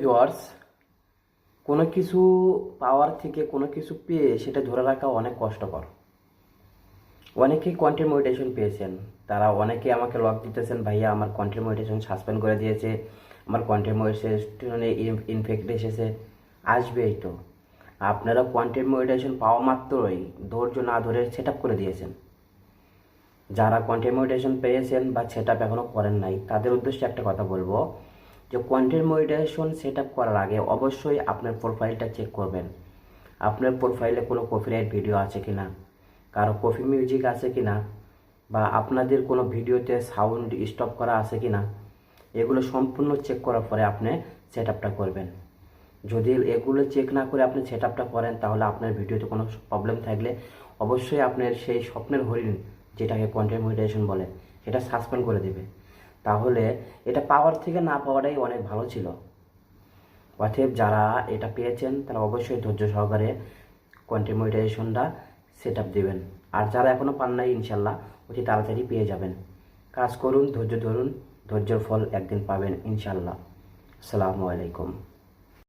Viewers, কোনো কিছু পাওয়ার থেকে কোনো কিছু পেয়ে সেটা ধরে রাখা অনেক কষ্টকর। অনেকেই কন্টেন্ট মনিটাইজেশন পেয়েছেন, তারা অনেকে আমাকে লক দিতেছেন, ভাইয়া আমার কন্টেন্ট মনিটাইজেশন সাসপেন্ড করে দিয়েছে, আমার কন্টেন্ট মনিটাইজেশনে ইনফেক্ট এসেছে। আসবেই তো। আপনারা কন্টেন্ট মনিটাইজেশন পাওয়া মাত্রই ধৈর্য না ধরে সেট আপ করে দিয়েছেন। যারা কন্টেন্ট মনিটাইজেশন পেয়েছেন বা সেট আপ এখনও করেন নাই, তাদের উদ্দেশ্যে একটা কথা বলবো যে কন্টেন্ট মনিটাইজেশন সেট আপ করার আগে অবশ্যই আপনার প্রোফাইলটা চেক করবেন। আপনার প্রোফাইলে কোনো কপিরাইট ভিডিও আছে কি না, কারো কপি মিউজিক আছে কি না, বা আপনাদের কোনো ভিডিওতে সাউন্ড স্টপ করা আছে কি না, এগুলো সম্পূর্ণ চেক করার পরে আপনি সেট আপটা করবেন। যদি এগুলো চেক না করে আপনি সেট আপটা করেন, তাহলে আপনার ভিডিওতে কোনো প্রবলেম থাকলে অবশ্যই আপনার সেই স্বপ্নের হরিণ, যেটাকে কন্টেন্ট মনিটাইজেশন বলে, সেটা সাসপেন্ড করে দেবে। তাহলে এটা পাওয়ার থেকে না পাওয়াটাই অনেক ভালো ছিল। অতএব যারা এটা পেয়েছেন তারা অবশ্যই ধৈর্য সহকারে কন্টেন্ট মনিটাইজেশনটা সেট আপ দেবেন। আর যারা এখনও পান নাই, ইনশাল্লাহ অতি তাড়াতাড়ি পেয়ে যাবেন। কাজ করুন, ধৈর্য ধরুন, ধৈর্যের ফল একদিন পাবেন ইনশাল্লাহ। আসসালামু আলাইকুম।